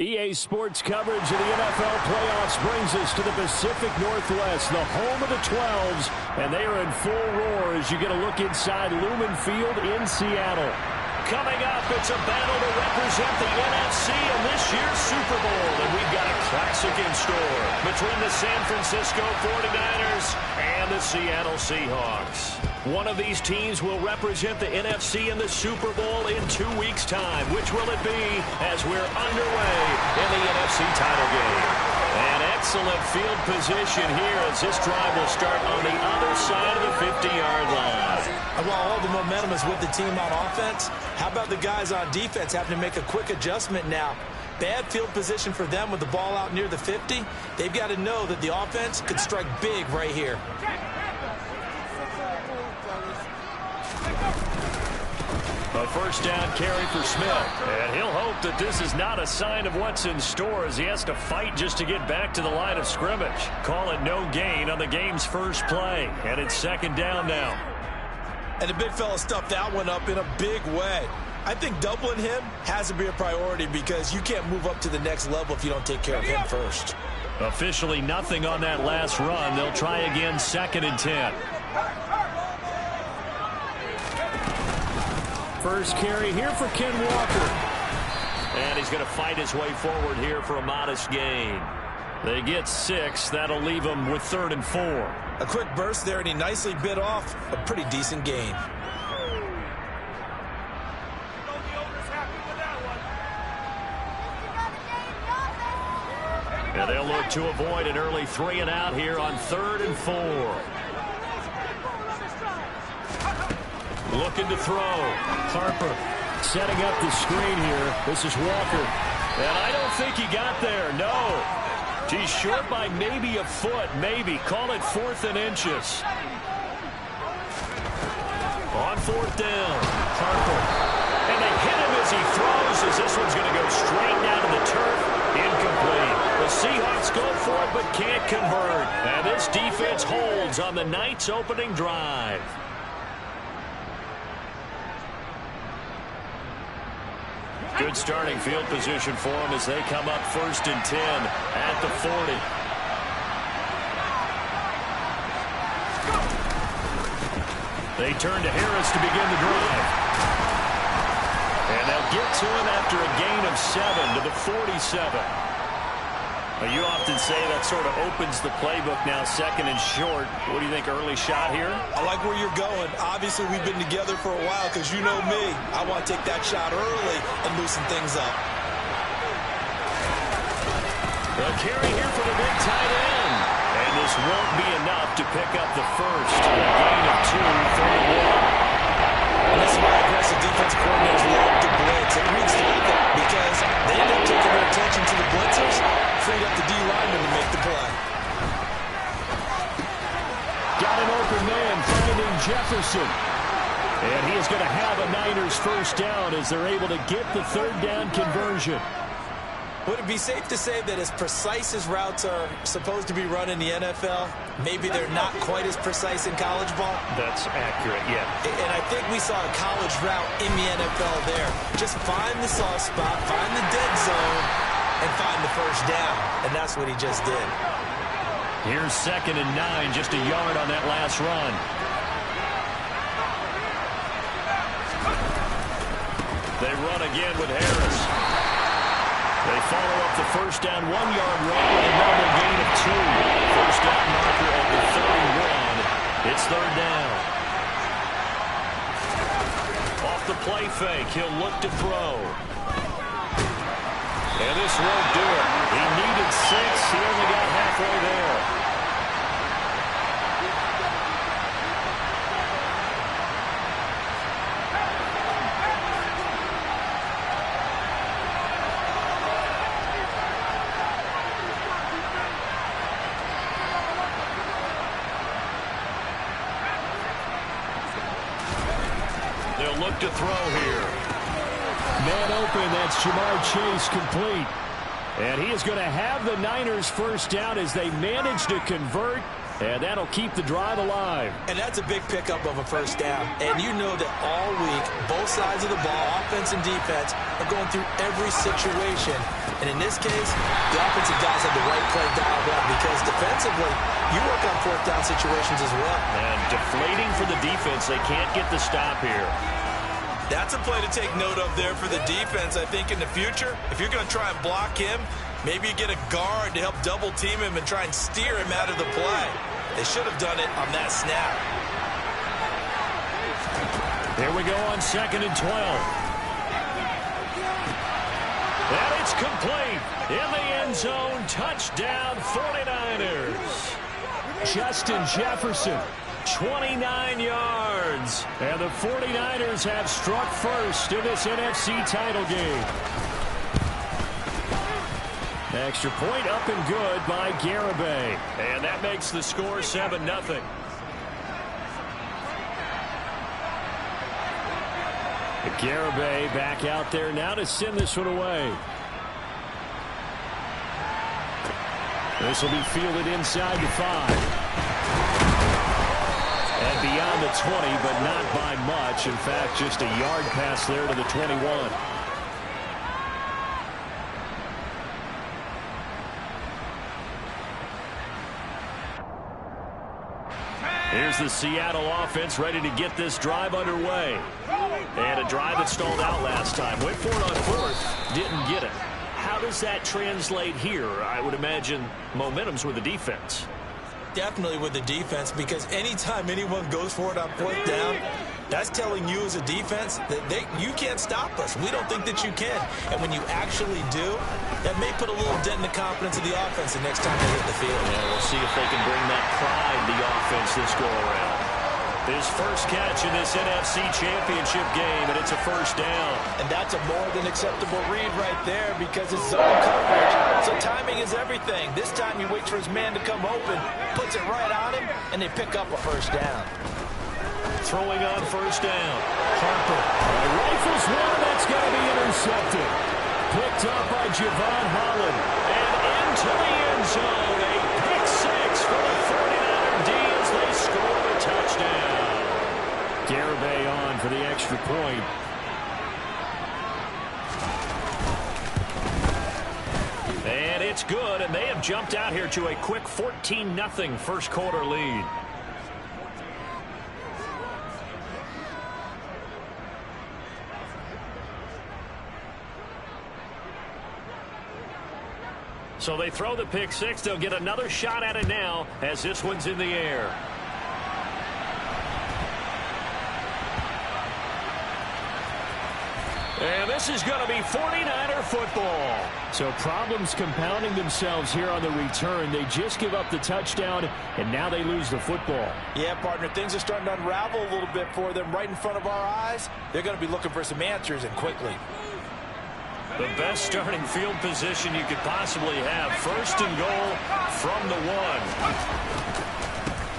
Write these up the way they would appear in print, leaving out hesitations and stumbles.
EA Sports coverage of the NFL playoffs brings us to the Pacific Northwest, the home of the 12s, and they are in full roar as you get a look inside Lumen Field in Seattle. Coming up, it's a battle to represent the NFC in this year's Super Bowl, and we've got a classic in store between the San Francisco 49ers and the Seattle Seahawks. One of these teams will represent the NFC in the Super Bowl in 2 weeks' time. Which will it be as we're underway in the NFC title game? An excellent field position here as this drive will start on the other side of the 50-yard line. And while all the momentum is with the team on offense, how about the guys on defense having to make a quick adjustment now? Bad field position for them with the ball out near the 50. They've got to know that the offense could strike big right here. A first down carry for Smith. And he'll hope that this is not a sign of what's in store as he has to fight just to get back to the line of scrimmage. Call it no gain on the game's first play. And it's second down now. And the big fella stuffed that one up in a big way. I think doubling him has to be a priority because you can't move up to the next level if you don't take care of him first. Officially nothing on that last run. They'll try again, 2nd and 10. First carry here for Ken Walker. And he's going to fight his way forward here for a modest gain. They get 6. That'll leave them with 3rd and 4. A quick burst there, and he nicely bit off a pretty decent gain. And they'll look to avoid an early 3 and out here on 3rd and 4. Looking to throw. Harper setting up the screen here. This is Walker. And I don't think he got there. No. He's short by maybe a foot. Maybe. Call it 4th and inches. On 4th down. Harper. And they hit him as he throws as this one's going to go straight down to the turf. Incomplete. The Seahawks go for it but can't convert. And this defense holds on the night's opening drive. Good starting field position for them as they come up 1st and 10 at the 40. They turn to Harris to begin the drive. And they'll get to him after a gain of 7 to the 47. You often say that sort of opens the playbook now, 2nd and short. What do you think, early shot here? I like where you're going. Obviously, we've been together for a while because you know me. I want to take that shot early and loosen things up. The carry here for the big tight end. And this won't be enough to pick up the first. A gain of 2, 3rd and 1. And this is why aggressive defense coordinators love to blitz. It reads to it because they end up taking their attention to the blitzers, freed up the D lineman to make the play. Got an open man finding Jefferson. And he is going to have a Niners first down as they're able to get the 3rd down conversion. Would it be safe to say that as precise as routes are supposed to be run in the NFL, maybe they're not quite as precise in college ball? That's accurate, yeah. And I think we saw a college route in the NFL there. Just find the soft spot, find the dead zone, and find the first down. And that's what he just did. Here's 2nd and 9, just a yard on that last run. They run again with Harris. They follow up the first down 1-yard run with a normal gain of 2. First down marker at the 31. It's 3rd down. Off the play fake, he'll look to throw. And this won't do it. He needed 6. He only got halfway there. They'll look to throw here. Man open, that's Jamar Chase complete. And he is going to have the Niners first down as they manage to convert And that'll keep the drive alive. And that's a big pickup of a first down. And you know that all week, both sides of the ball, offense and defense, are going through every situation. And in this case, the offensive guys have the right play dialed up because defensively, you work on fourth down situations as well. And deflating for the defense. They can't get the stop here. That's a play to take note of there for the defense. I think in the future, if you're going to try and block him, maybe you get a guard to help double team him and try and steer him out of the play. They should have done it on that snap. Here we go on 2nd and 12. And it's complete. In the end zone, touchdown 49ers. Justin Jefferson, 29 yards. And the 49ers have struck first in this NFC title game. Extra point up and good by Garibay. And that makes the score 7-0. Garibay back out there now to send this one away. This will be fielded inside the 5. And beyond the 20, but not by much. In fact, just a yard pass there to the 21. Here's the Seattle offense ready to get this drive underway. And a drive that stalled out last time. Went for it on 4th, didn't get it. How does that translate here? I would imagine momentum's with the defense. Definitely with the defense, because anytime anyone goes for it on 4th down, that's telling you as a defense that you can't stop us. We don't think that you can. And when you actually do, that may put a little dent in the confidence of the offense the next time they hit the field. Yeah, we'll see if they can bring that pride to the offense this go-around. His first catch in this NFC Championship game, and it's a first down. And that's a more than acceptable read right there because it's zone coverage. So timing is everything. This time he waits for his man to come open, puts it right on him, and they pick up a first down. Throwing on first down. Harper rifles one that's going to be intercepted. Picked up by Javon Holland. And into the end zone. A pick 6 for the 49er D as they score a touchdown. Garibay on for the extra point. And it's good, and they have jumped out here to a quick 14-0 first quarter lead. So they throw the pick 6. They'll get another shot at it now as this one's in the air. And this is going to be 49er football. So problems compounding themselves here on the return. They just give up the touchdown, and now they lose the football. Yeah, partner, things are starting to unravel a little bit for them right in front of our eyes. They're going to be looking for some answers, and quickly. The best starting field position you could possibly have. First and goal from the 1.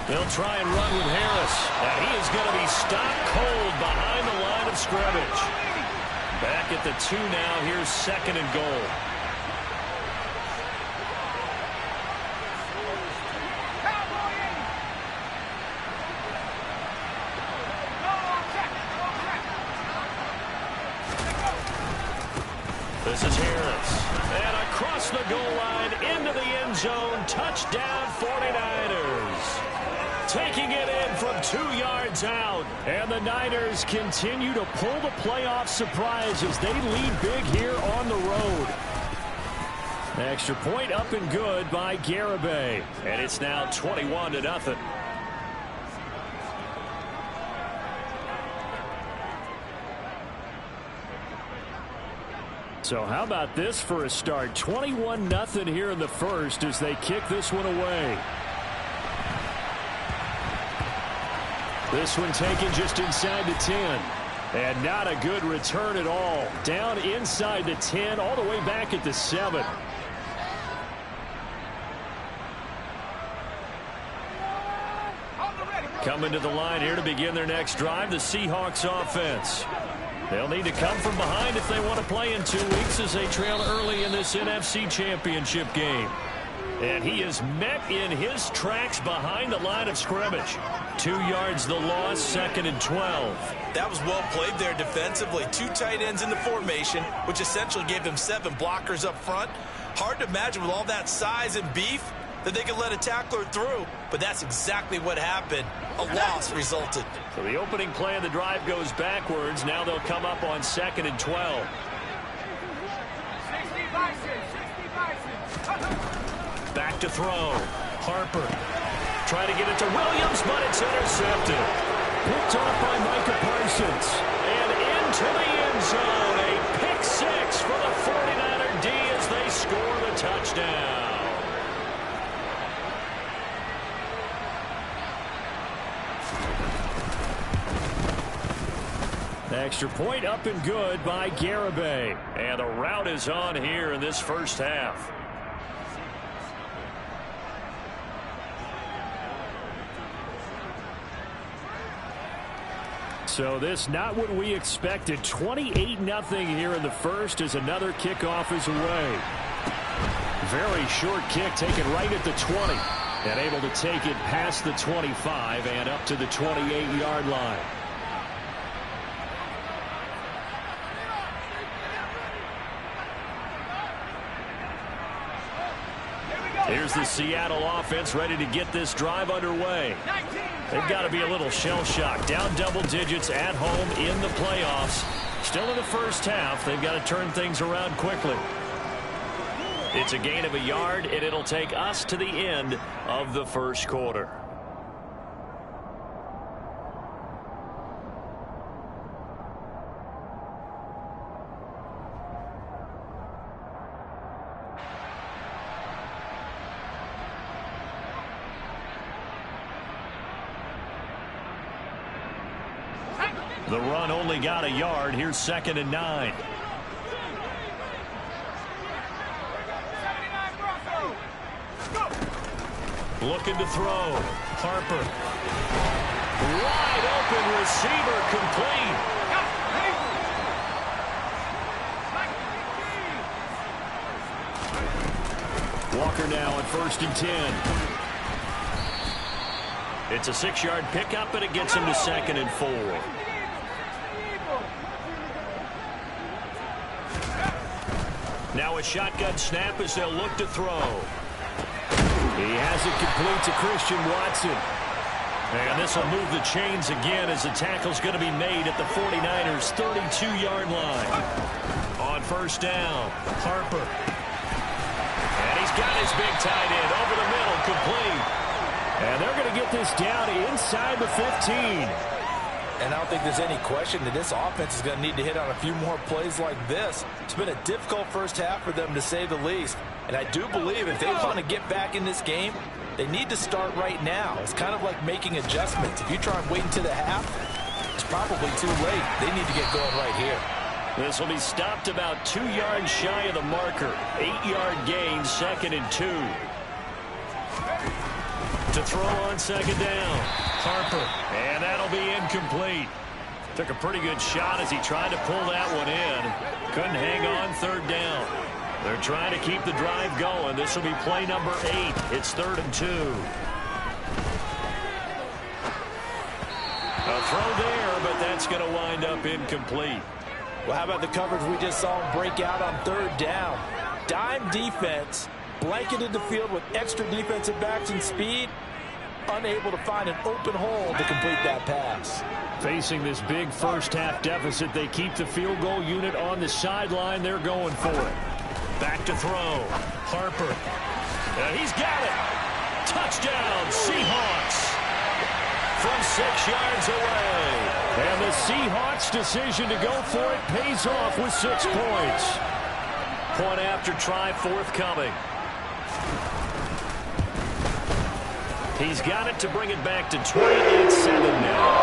They'll try and run with Harris. And he is going to be stopped cold behind the line of scrimmage. Back at the 2 now. Here's 2nd and goal. This is Harris. And across the goal line into the end zone. Touchdown 49ers. Taking it in from 2 yards out. And the Niners continue to pull the playoff surprise as they lead big here on the road. Extra point up and good by Garibay. And it's now 21-0. So how about this for a start? 21-0 here in the first as they kick this one away. This one taken just inside the 10. And not a good return at all. Down inside the 10, all the way back at the 7. Coming to the line here to begin their next drive, the Seahawks offense. They'll need to come from behind if they want to play in 2 weeks as they trail early in this NFC Championship game. And he is met in his tracks behind the line of scrimmage. 2 yards the loss, 2nd and 12. That was well played there defensively. 2 tight ends in the formation, which essentially gave them 7 blockers up front. Hard to imagine with all that size and beef that they could let a tackler through, but that's exactly what happened. A loss resulted. So the opening play of the drive goes backwards. Now they'll come up on 2nd and 12. Back to throw. Harper trying to get it to Williams, but it's intercepted. Picked off by Micah Parsons. And into the end zone. A pick 6 for the 49er D as they score the touchdown. Extra point up and good by Garibay. And the route is on here in this first half. So this not what we expected. 28-0 here in the first as another kickoff is away. Very short kick taken right at the 20. And able to take it past the 25 and up to the 28-yard line. Here's the Seattle offense ready to get this drive underway. They've got to be a little shell-shocked. Down double digits at home in the playoffs. Still in the first half. They've got to turn things around quickly. It's a gain of a yard, and it'll take us to the end of the first quarter. The run only got a yard. Here's 2nd and 9. Looking to throw. Harper. Wide open receiver complete. Walker now at 1st and 10. It's a 6-yard pickup, and it gets him to 2nd and 4. Now a shotgun snap as they'll look to throw. He has it complete to Christian Watson. And this will move the chains again as the tackle's going to be made at the 49ers' 32-yard line. On 1st down, Harper. And he's got his big tight end over the middle, complete. And they're going to get this down inside the 15. And I don't think there's any question that this offense is going to need to hit on a few more plays like this. It's been a difficult first half for them, to say the least. And I do believe if they want to get back in this game, they need to start right now. It's kind of like making adjustments. If you try and wait until the half, it's probably too late. They need to get going right here. This will be stopped about 2 yards shy of the marker. 8-yard gain, 2nd and 2. To throw on 2nd down. Harper, and that'll be incomplete. Took a pretty good shot as he tried to pull that one in. Couldn't hang on 3rd down. They're trying to keep the drive going. This will be play number 8. It's 3rd and 2. A throw there, but that's going to wind up incomplete. Well, how about the coverage we just saw him break out on 3rd down? Dime defense, blanketed the field with extra defensive backs and speed. Unable to find an open hole to complete that pass. Facing this big first half deficit, they keep the field goal unit on the sideline. They're going for it. Back to throw. Harper. And he's got it. Touchdown, Seahawks. From 6 yards away. And the Seahawks' decision to go for it pays off with 6 points. Point after try forthcoming. He's got it to bring it back to 28-7 now.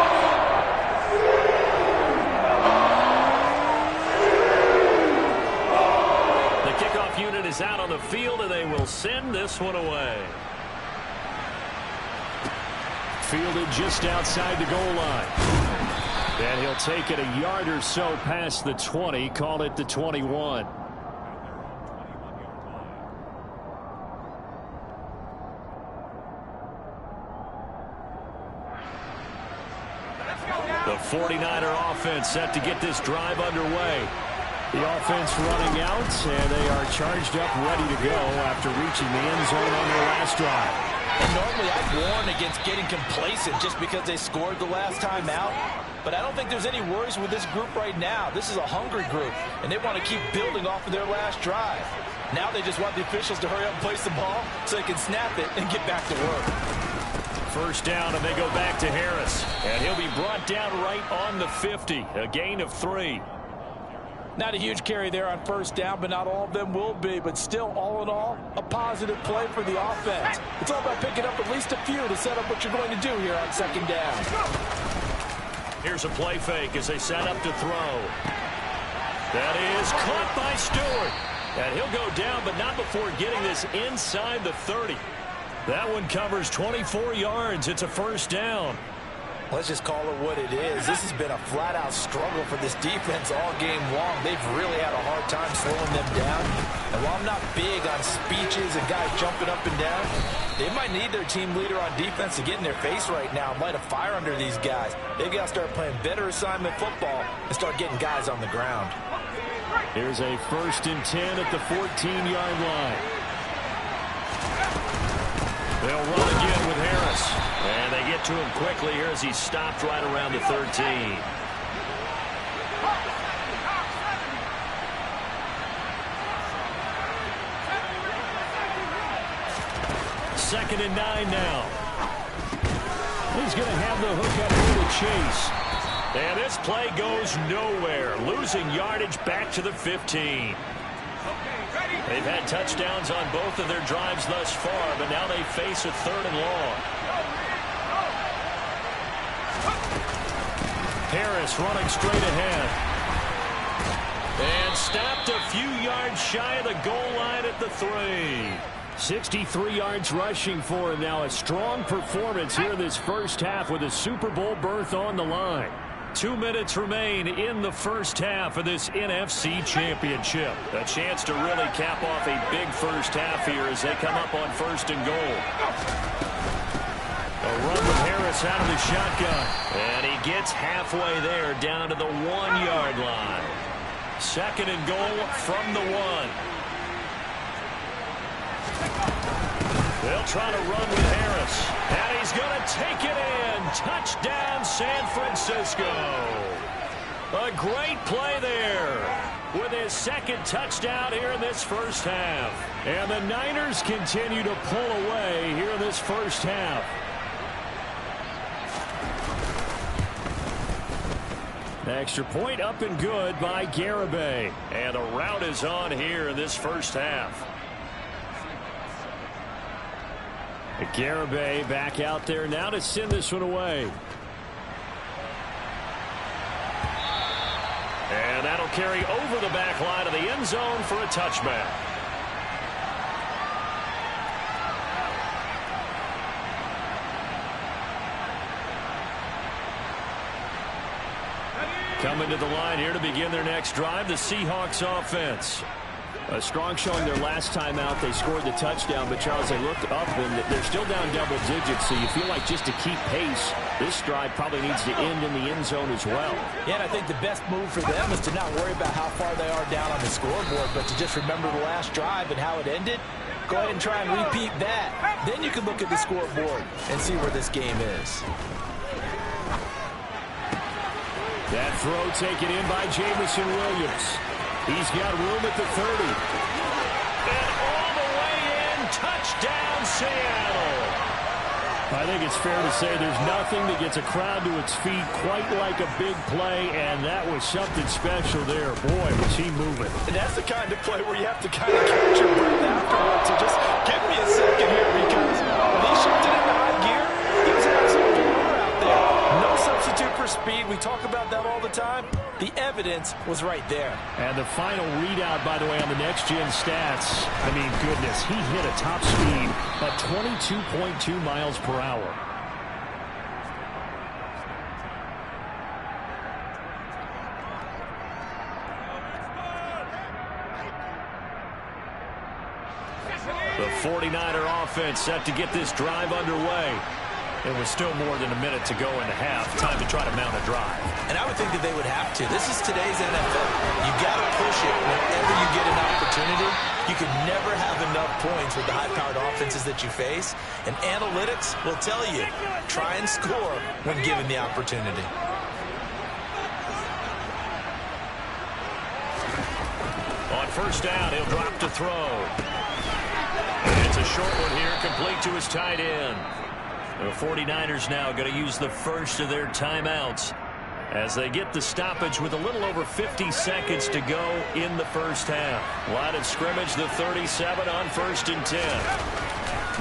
The kickoff unit is out on the field, and they will send this one away. Fielded just outside the goal line. And he'll take it a yard or so past the 20, call it the 21. The 49er offense set to get this drive underway. The offense running out, and they are charged up, ready to go after reaching the end zone on their last drive. And normally I'd warn against getting complacent just because they scored the last time out. But I don't think there's any worries with this group right now. This is a hungry group, and they want to keep building off of their last drive. Now they just want the officials to hurry up and place the ball so they can snap it and get back to work. First down, and they go back to Harris. And he'll be brought down right on the 50, a gain of 3. Not a huge carry there on first down, but not all of them will be. But still, all in all, a positive play for the offense. It's all about picking up at least a few to set up what you're going to do here on second down. Here's a play fake as they set up to throw. That is caught by Stewart. And he'll go down, but not before getting this inside the 30. That one covers 24 yards. It's a first down. Let's just call it what it is. This has been a flat-out struggle for this defense all game long. They've really had a hard time slowing them down. And while I'm not big on speeches and guys jumping up and down, they might need their team leader on defense to get in their face right now and light a fire under these guys. They've got to start playing better assignment football and start getting guys on the ground. Here's a 1st and 10 at the 14-yard line. They'll run again with Harris. And they get to him quickly here as he's stopped right around the 13. Second and 9 now. He's going to have the hook up for the chase. And this play goes nowhere. Losing yardage back to the 15. They've had touchdowns on both of their drives thus far, but now they face a 3rd and long. Harris running straight ahead. And stopped a few yards shy of the goal line at the 3. 63 yards rushing for him now. A strong performance here in this first half with a Super Bowl berth on the line. 2 minutes remain in the first half of this NFC Championship. A chance to really cap off a big first half here as they come up on 1st and goal. A run with Harris out of the shotgun. And he gets halfway there down to the 1-yard line. 2nd and goal from the 1. They'll try to run with Harris. And he's going to take it in. Touchdown, San Francisco. A great play there with his 2nd touchdown here in this first half. And the Niners continue to pull away here in this first half. Extra point up and good by Garibay. And a rout is on here in this first half. Garibay back out there now to send this one away. And that'll carry over the back line of the end zone for a touchback. Coming to the line here to begin their next drive, the Seahawks offense. A strong showing their last time out. They scored the touchdown, but Charles, they looked up and they're still down double digits, so you feel like just to keep pace, this drive probably needs to end in the end zone as well. Yeah, and I think the best move for them is to not worry about how far they are down on the scoreboard, but to just remember the last drive and how it ended. Go ahead and try and repeat that. Then you can look at the scoreboard and see where this game is. That throw taken in by Jameson Williams. He's got room at the 30. And all the way in, touchdown Seattle. I think it's fair to say there's nothing that gets a crowd to its feet quite like a big play, and that was something special there. Boy, was he moving. And that's the kind of play where you have to kind of catch your breath afterwards. So just give me a second here, because when he shifted into high gear, he was an absolute roar out there. No substitute for speed. We talk about that all the time. The evidence was right there. And the final readout, by the way, on the next-gen stats, I mean, goodness, he hit a top speed of 22.2 miles per hour. The 49er offense set to get this drive underway. It was still more than a minute to go in the half. Time to try to mount a drive. And I would think that they would have to. This is today's NFL. You got to push it whenever you get an opportunity. You can never have enough points with the high-powered offenses that you face. And analytics will tell you, try and score when given the opportunity. On first down, he'll drop to throw. And it's a short one here, complete to his tight end. The 49ers now going to use the first of their timeouts as they get the stoppage with a little over 50 seconds to go in the first half. Line of scrimmage, the 37 on 1st and 10.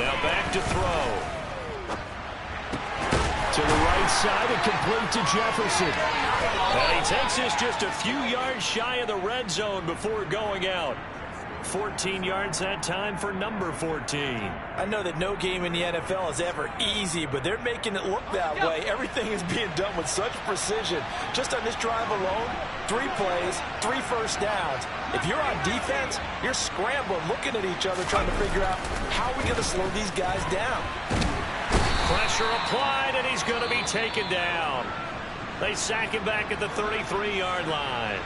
Now back to throw. To the right side and complete to Jefferson. And he takes this just a few yards shy of the red zone before going out. 14 yards that time for number 14. I know that no game in the NFL is ever easy, but they're making it look that way. Everything is being done with such precision. Just on this drive alone, 3 plays, 3 first downs. If you're on defense, you're scrambling, looking at each other, trying to figure out how we're going to slow these guys down. Pressure applied, and he's going to be taken down. They sack him back at the 33-yard line.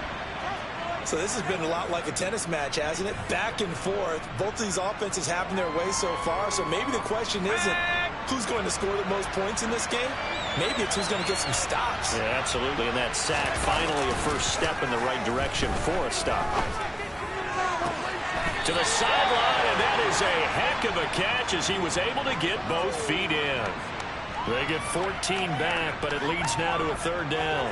So this has been a lot like a tennis match, hasn't it? Back and forth. Both of these offenses having their way so far. So maybe the question isn't who's going to score the most points in this game. Maybe it's who's going to get some stops. Yeah, absolutely. And that sack, finally a first step in the right direction for a stop. To the sideline, and that is a heck of a catch as he was able to get both feet in. They get 14 back, but it leads now to a 3rd down.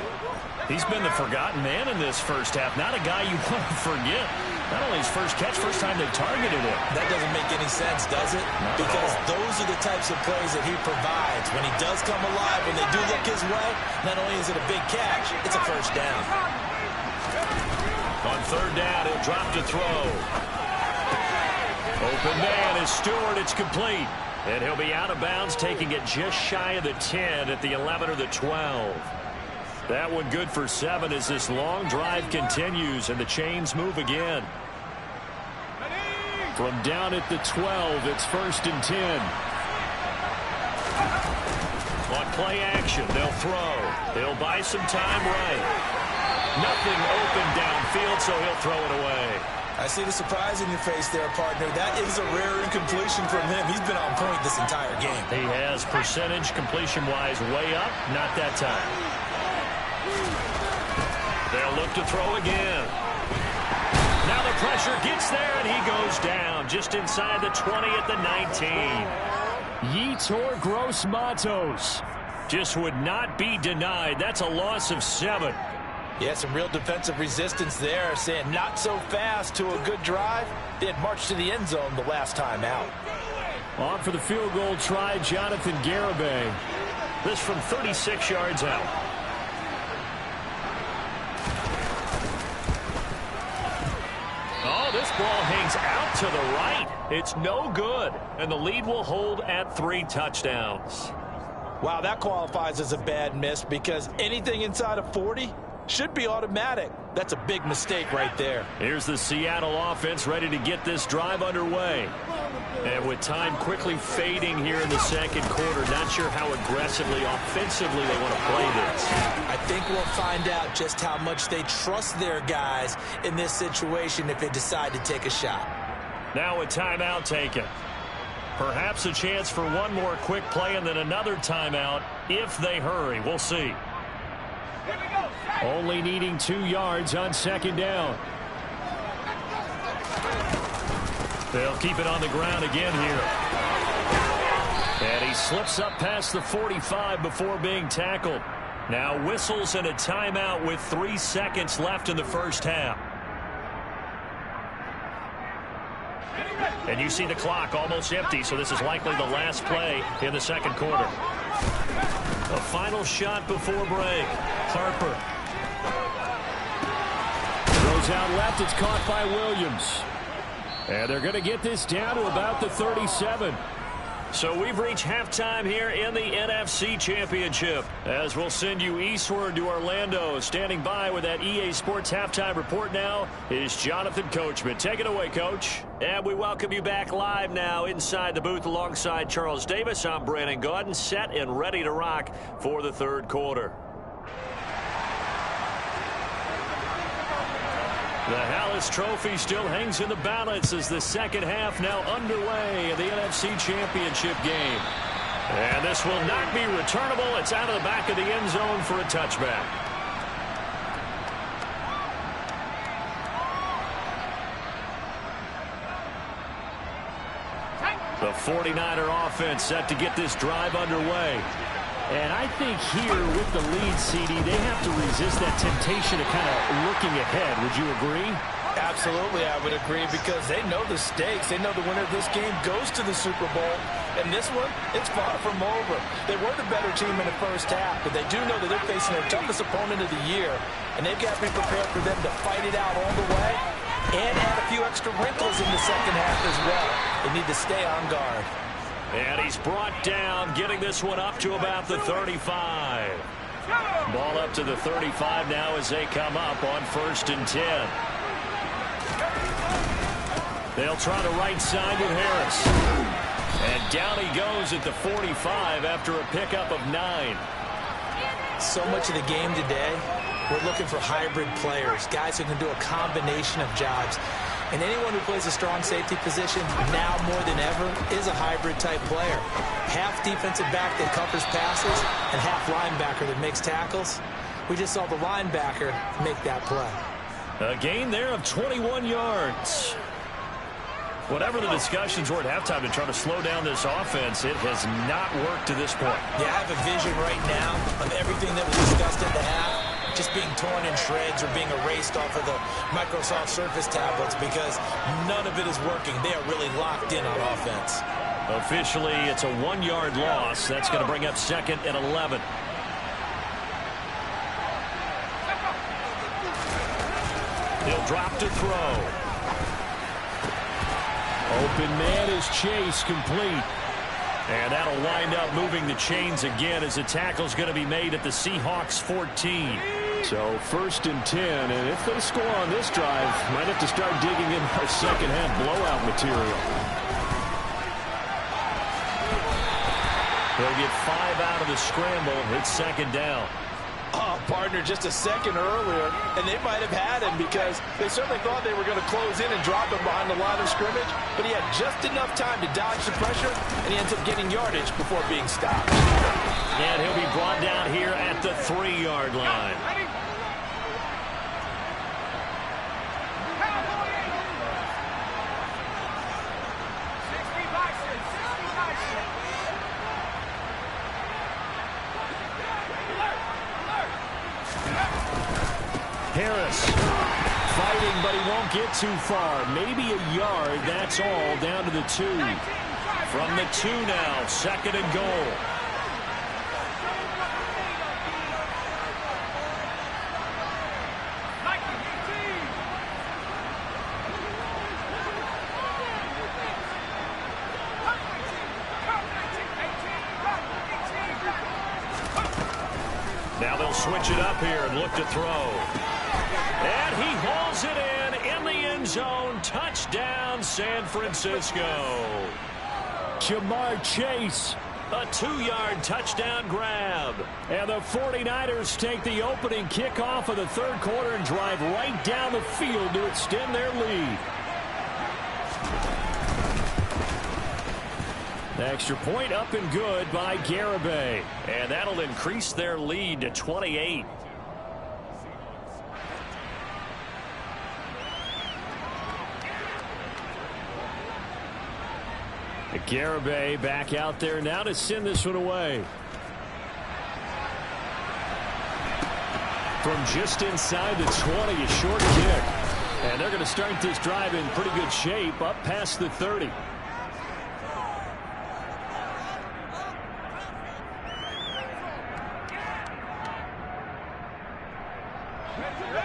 He's been the forgotten man in this first half. Not a guy you want to forget. Not only his first catch, first time they targeted him. That doesn't make any sense, does it? Because those are the types of plays that he provides. When he does come alive, when they do look his way, not only is it a big catch, it's a first down. On 3rd down, he'll drop to throw. Open man is Stewart. It's complete. And he'll be out of bounds, taking it just shy of the 10 at the 11 or the 12. That one good for 7 as this long drive continues and the chains move again. From down at the 12, it's 1st and 10. On play action, they'll throw. He'll buy some time right. Nothing open downfield, so he'll throw it away. I see the surprise in your face there, partner. That is a rare incompletion from him. He's been on point this entire game. He has percentage completion-wise way up. Not that time. They'll look to throw again. Now the pressure gets there, and he goes down just inside the 20 at the 19. Yetur Gross-Matos just would not be denied. That's a loss of 7. Yeah, some real defensive resistance there, saying not so fast to a good drive. They had marched to the end zone the last time out. On for the field goal try, Jonathan Garibay. This from 36 yards out. Oh, this ball hangs out to the right. It's no good, and the lead will hold at 3 touchdowns. Wow, that qualifies as a bad miss because anything inside of 40 should be automatic. That's a big mistake right there. Here's the Seattle offense ready to get this drive underway. And with time quickly fading here in the second quarter, not sure how aggressively, offensively they want to play this. I think we'll find out just how much they trust their guys in this situation if they decide to take a shot. Now a timeout taken. Perhaps a chance for one more quick play and then another timeout if they hurry. We'll see. Only needing 2 yards on 2nd down. They'll keep it on the ground again here. And he slips up past the 45 before being tackled. Now whistles and a timeout with 3 seconds left in the first half. And you see the clock almost empty, so this is likely the last play in the second quarter. A final shot before break. Harper. Throws out left. It's caught by Williams. And they're going to get this down to about the 37. So we've reached halftime here in the NFC Championship. As we'll send you eastward to Orlando. Standing by with that EA Sports halftime report now is Jonathan Coachman. Take it away, Coach. And we welcome you back live now inside the booth alongside Charles Davis. I'm Brandon Gaudin, set and ready to rock for the third quarter. The Hallis Trophy still hangs in the balance as the second half now underway in the NFC Championship game. And this will not be returnable. It's out of the back of the end zone for a touchback. The 49er offense set to get this drive underway. And I think here with the lead, CD, they have to resist that temptation of kind of looking ahead. Would you agree? Absolutely, I would agree, because they know the stakes. They know the winner of this game goes to the Super Bowl. And this one, it's far from over. They were the better team in the first half, but they do know that they're facing their toughest opponent of the year. And they've got to be prepared for them to fight it out all the way and add a few extra wrinkles in the second half as well. They need to stay on guard. And he's brought down, getting this one up to about the 35. Ball up to the 35 now as they come up on 1st and 10. They'll try the right side with Harris. And down he goes at the 45 after a pickup of 9. So much of the game today, we're looking for hybrid players, guys who can do a combination of jobs. And anyone who plays a strong safety position now more than ever is a hybrid type player. Half defensive back that covers passes and half linebacker that makes tackles. We just saw the linebacker make that play. A gain there of 21 yards. Whatever the discussions were at halftime to try to slow down this offense, it has not worked to this point. Yeah, I have a vision right now of everything that was discussed at the half just being torn in shreds or being erased off of the Microsoft Surface tablets, because none of it is working. They are really locked in on offense. Officially, it's a 1-yard loss. That's going to bring up 2nd and 11. He'll drop to throw. Open man is Chase, complete. And that'll wind up moving the chains again as the tackle's going to be made at the Seahawks 14. So 1st and 10, and if they score on this drive, might have to start digging in our second half blowout material. They'll get 5 out of the scramble. It's 2nd down. Oh, partner, just a second earlier, and they might have had him because they certainly thought they were going to close in and drop him behind the line of scrimmage, but he had just enough time to dodge the pressure, and he ends up getting yardage before being stopped. And he'll be brought down here at the 3-yard line. Harris fighting, but he won't get too far. Maybe a yard, that's all, down to the 2. From the 2 now, 2nd and goal. Now they'll switch it up here and look to throw. And he hauls it in the end zone. Touchdown, San Francisco. Jamar Chase. A 2-yard touchdown grab. And the 49ers take the opening kickoff of the third quarter and drive right down the field to extend their lead. The extra point up and good by Garibay. And that'll increase their lead to 28. Garibay back out there now to send this one away. From just inside the 20, a short kick. And they're going to start this drive in pretty good shape up past the 30.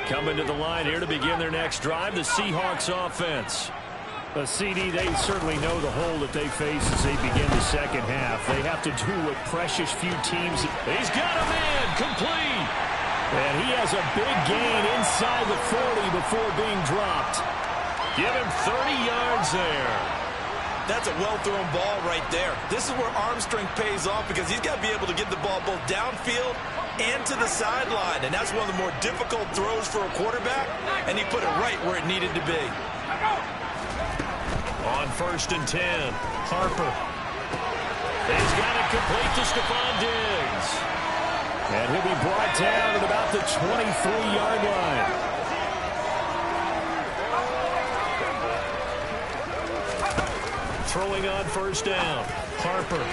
Coming to the line here to begin their next drive, the Seahawks offense. A CD, they certainly know the hole that they face as they begin the second half. They have to do what precious few teams. He's got a man, complete. And he has a big gain inside the 40 before being dropped. Give him 30 yards there. That's a well-thrown ball right there. This is where arm strength pays off because he's got to be able to get the ball both downfield and to the sideline. And that's one of the more difficult throws for a quarterback, and he put it right where it needed to be. On 1st and 10, Harper. He's got it complete to Stephon Diggs. And he'll be brought down at about the 23-yard line. Throwing on 1st down. Harper.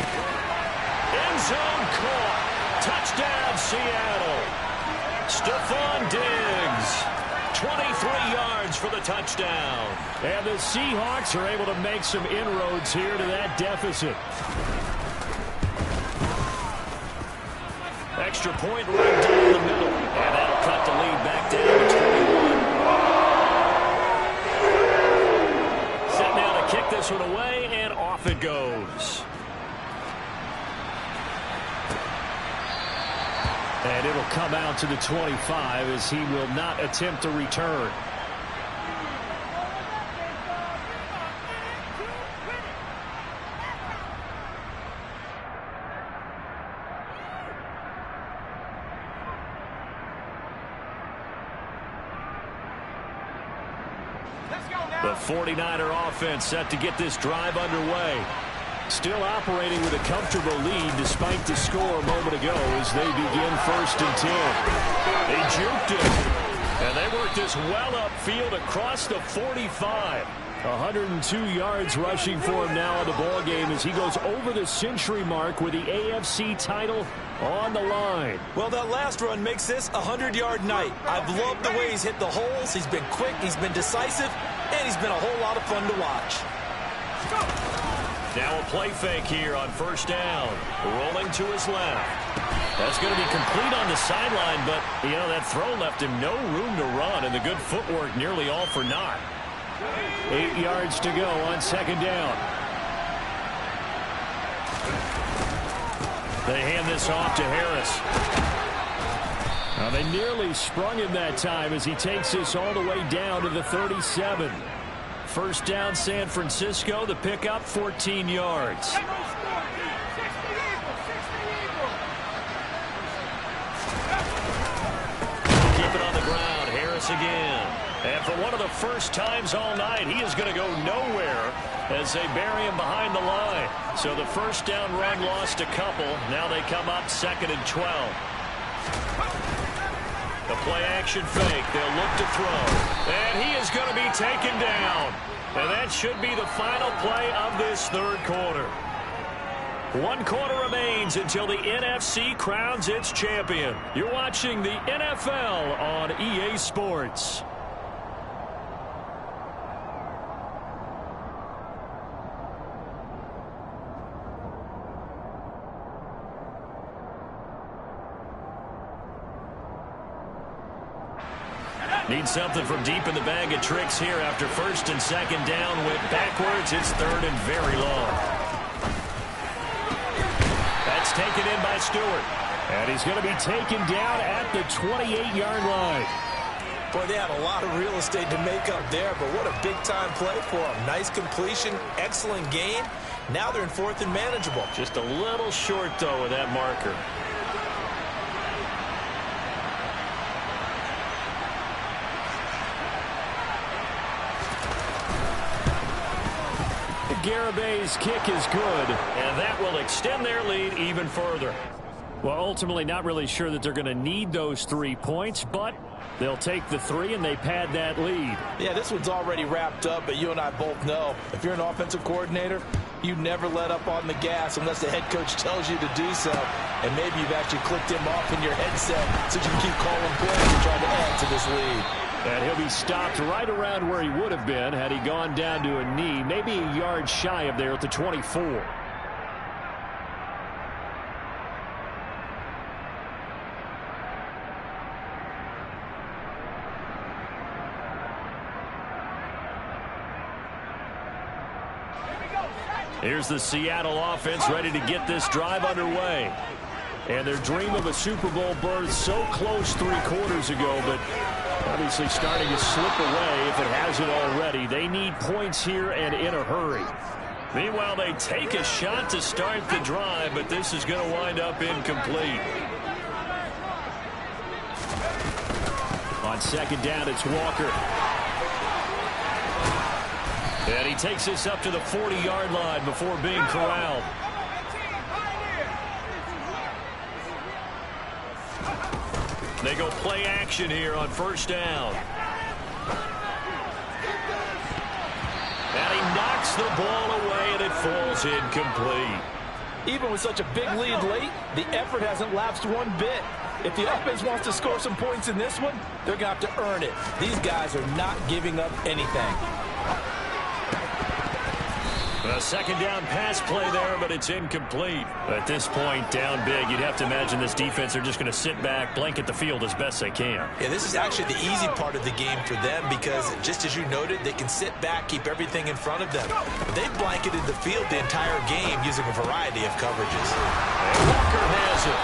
End zone caught. Touchdown, Seattle. Stephon Diggs. 23 yards for the touchdown. And the Seahawks are able to make some inroads here to that deficit. Extra point right down the middle. And that'll cut the lead back down to 21. Set now to kick this one away, and off it goes. And it'll come out to the 25 as he will not attempt to return. The 49er offense set to get this drive underway. Still operating with a comfortable lead despite the score a moment ago as they begin 1st and 10. They juked it. And they work this well upfield across the 45. 102 yards rushing for him now in the ball game as he goes over the century mark with the AFC title on the line. Well, that last run makes this a 100-yard night. I've loved the way he's hit the holes. He's been quick, he's been decisive, and he's been a whole lot of fun to watch. Now a play fake here on 1st down. Rolling to his left. That's going to be complete on the sideline, but, you know, that throw left him no room to run, and the good footwork nearly all for naught. 8 yards to go on 2nd down. They hand this off to Harris. Now they nearly sprung him that time as he takes this all the way down to the 37. 1st down, San Francisco. The pickup, 14 yards. Keep it on the ground. Harris again. And for one of the first times all night, he is going to go nowhere as they bury him behind the line. So the 1st down run lost a couple. Now they come up 2nd and 12. The play-action fake. They'll look to throw. And he is going to be taken down. And that should be the final play of this 3rd quarter. 1 quarter remains until the NFC crowns its champion. You're watching the NFL on EA Sports. Need something from deep in the bag of tricks here after 1st and 2nd down. Went backwards. It's 3rd and very long. That's taken in by Stewart. And he's going to be taken down at the 28-yard line. Boy, they had a lot of real estate to make up there, but what a big-time play for them. Nice completion, excellent gain. Now they're in 4th and manageable. Just a little short, though, of that marker. Garabay's kick is good, and that will extend their lead even further. Well, ultimately not really sure that they're going to need those 3 points, but they'll take the 3 and they pad that lead. Yeah, this one's already wrapped up, but you and I both know if you're an offensive coordinator, you never let up on the gas unless the head coach tells you to do so. And maybe you've actually clicked him off in your headset so you can keep calling plays and trying to add to this lead. And he'll be stopped right around where he would have been had he gone down to a knee, maybe a yard shy of there at the 24. Here's the Seattle offense ready to get this drive underway. And their dream of a Super Bowl berth so close 3 quarters ago, but obviously starting to slip away if it hasn't already. They need points here and in a hurry. Meanwhile, they take a shot to start the drive, but this is going to wind up incomplete. On second down, it's Walker. And he takes this up to the 40-yard line before being corralled. They go play action here on first down. And he knocks the ball away, and it falls incomplete. Even with such a big lead late, the effort hasn't lapsed one bit. If the offense wants to score some points in this one, they're going to have to earn it. These guys are not giving up anything. A second down pass play there, but it's incomplete. At this point, down big, you'd have to imagine this defense are just going to sit back, blanket the field as best they can. Yeah, this is actually the easy part of the game for them because, just as you noted, they can sit back, keep everything in front of them. They've blanketed the field the entire game using a variety of coverages. And Walker has it.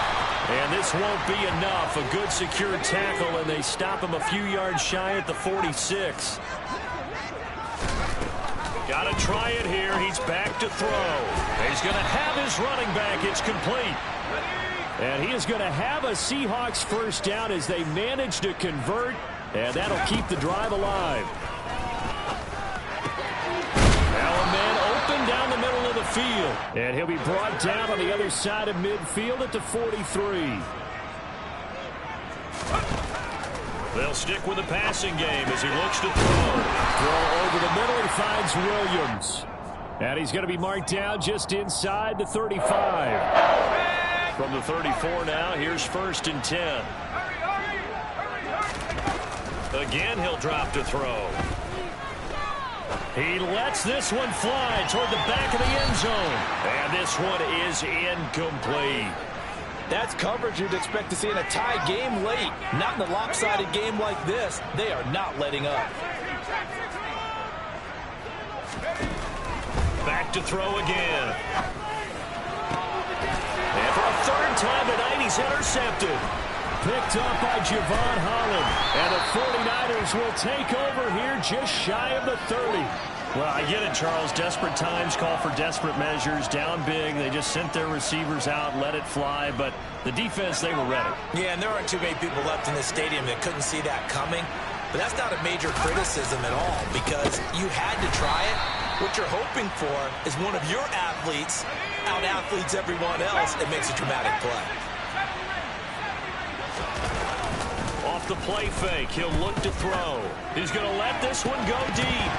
And this won't be enough. A good secure tackle, and they stop him a few yards shy at the 46. Got to try it here. He's back to throw. He's going to have his running back. It's complete. And he is going to have a Seahawks first down as they manage to convert, and that'll keep the drive alive. Now a man open down the middle of the field, and he'll be brought down on the other side of midfield at the 43. They'll stick with the passing game as he looks to throw. Throw over the middle, he finds Williams. And he's going to be marked down just inside the 35. From the 34 now, here's 1st and 10. Again, he'll drop to throw. He lets this one fly toward the back of the end zone. And this one is incomplete. That's coverage you'd expect to see in a tie game late. Not in a lopsided game like this. They are not letting up. Back to throw again. And for a 3rd time tonight, he's intercepted. Picked up by Javon Holland. And the 49ers will take over here just shy of the 30. Well, I get it, Charles. Desperate times call for desperate measures. Down big, they just sent their receivers out, let it fly. But the defense, they were ready. Yeah, and there aren't too many people left in this stadium that couldn't see that coming. But that's not a major criticism at all because you had to try it. What you're hoping for is one of your athletes out-athletes everyone else and makes a dramatic play. Off the play fake, he'll look to throw. He's going to let this one go deep.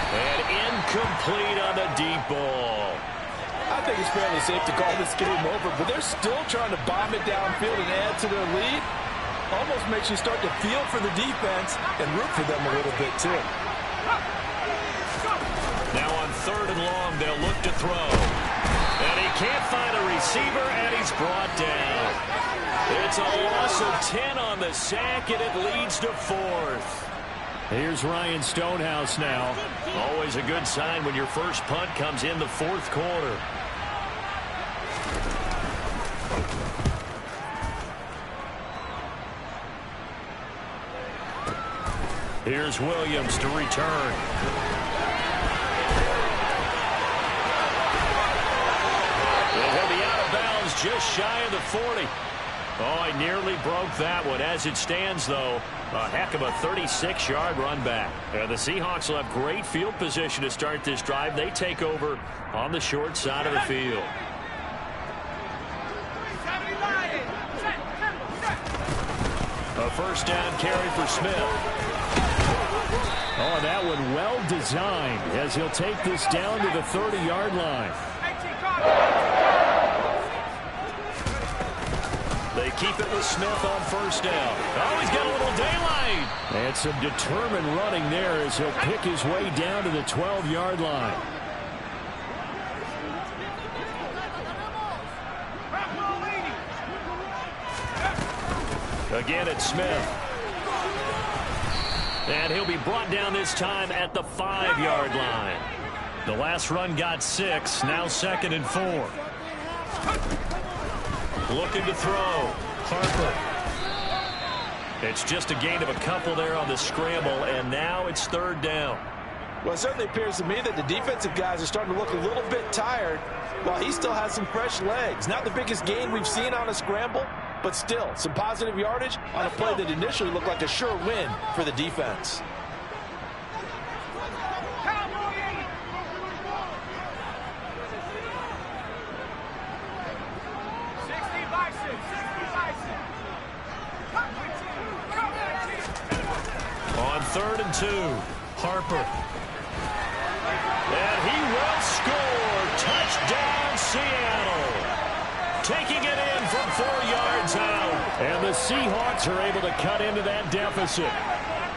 And incomplete on the deep ball. I think it's fairly safe to call this game over, but they're still trying to bomb it downfield and add to their lead. Almost makes you start to feel for the defense and root for them a little bit, too. Now on 3rd and long, they'll look to throw. And he can't find a receiver, and he's brought down. It's a loss of 10 on the sack, and it leads to 4th. Here's Ryan Stonehouse now. Always a good sign when your first punt comes in the 4th quarter. Here's Williams to return. He'll be out of bounds just shy of the 40. Oh, I nearly broke that one. As it stands, though, a heck of a 36-yard run back. The Seahawks will have great field position to start this drive. They take over on the short side of the field. A first down carry for Smith. Oh, that one well designed as he'll take this down to the 30-yard line. They keep it with Smith on first down. Oh, he's got a little daylight. And some determined running there as he'll pick his way down to the 12-yard line. Again, it's Smith. And he'll be brought down this time at the 5-yard line. The last run got 6. Now 2nd and 4. Looking to throw. Harper. It's just a gain of a couple there on the scramble, and now it's 3rd down. Well, it certainly appears to me that the defensive guys are starting to look a little bit tired while he still has some fresh legs. Not the biggest gain we've seen on a scramble, but still some positive yardage on a play that initially looked like a sure win for the defense. On 3rd and 2, Harper. And he will score. Touchdown, Seattle. Taking it in from 4 yards out. And the Seahawks are able to cut into that deficit.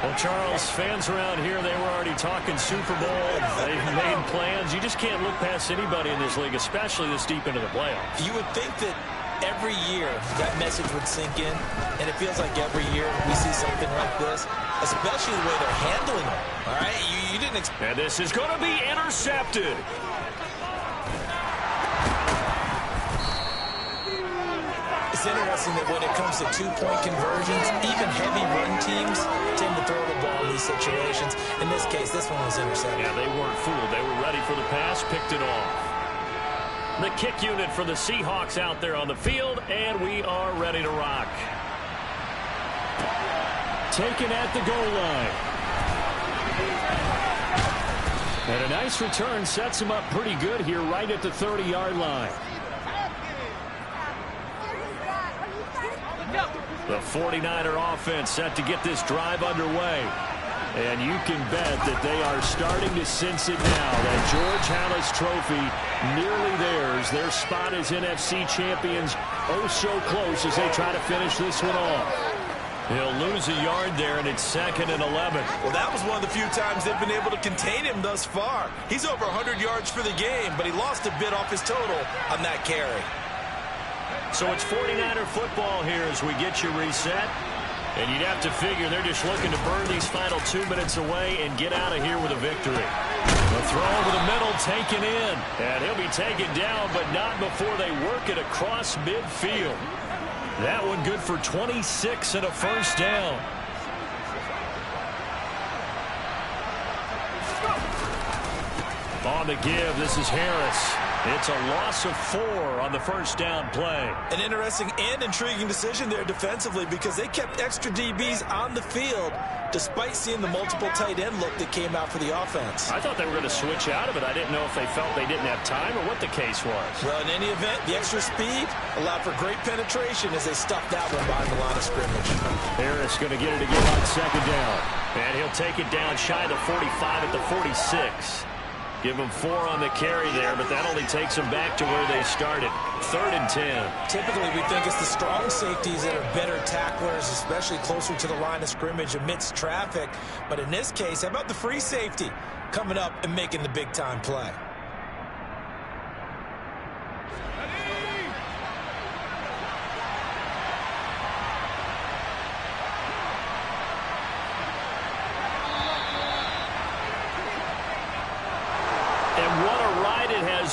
Well, Charles, fans around here, they were already talking Super Bowl. They've made plans. You just can't look past anybody in this league, especially this deep into the playoffs. You would think that every year that message would sink in, and it feels like every year we see something like this, especially the way they're handling it. All right, you didn't expect. And this is going to be intercepted. It's interesting that when it comes to two-point conversions, even heavy run teams tend to throw the ball in these situations. In this case, this one was intercepted. Yeah, they weren't fooled. They were ready for the pass, picked it off. The kick unit for the Seahawks out there on the field, and we are ready to rock. Taken at the goal line. And a nice return sets him up pretty good here right at the 30-yard line. The 49er offense set to get this drive underway. And you can bet that they are starting to sense it now. That George Halas trophy nearly theirs. Their spot as NFC champions oh so close as they try to finish this one off. He'll lose a yard there, and it's 2nd and 11. Well, that was one of the few times they've been able to contain him thus far. He's over 100 yards for the game, but he lost a bit off his total on that carry. So it's 49er football here as we get you reset. And you'd have to figure they're just looking to burn these final 2 minutes away and get out of here with a victory. The throw over the middle taken in. And he'll be taken down, but not before they work it across midfield. That one good for 26 and a 1st down. On the give, this is Harris. It's a loss of 4 on the 1st down play. An interesting and intriguing decision there defensively because they kept extra DBs on the field despite seeing the multiple tight end look that came out for the offense. I thought they were going to switch out of it. I didn't know if they felt they didn't have time or what the case was. Well, in any event, the extra speed allowed for great penetration as they stuffed that one behind the line of scrimmage. Harris going to get it again on 2nd down. And he'll take it down shy of the 45 at the 46. Give them 4 on the carry there, but that only takes them back to where they started. 3rd and 10. Typically, we think it's the strong safeties that are better tacklers, especially closer to the line of scrimmage amidst traffic. But in this case, how about the free safety coming up and making the big-time play?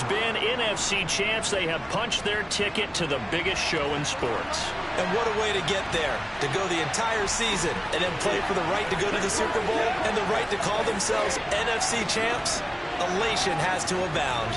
Been NFC champs. They have punched their ticket to the biggest show in sports. And what a way to get there, to go the entire season and then play for the right to go to the Super Bowl and the right to call themselves NFC champs. Elation has to abound.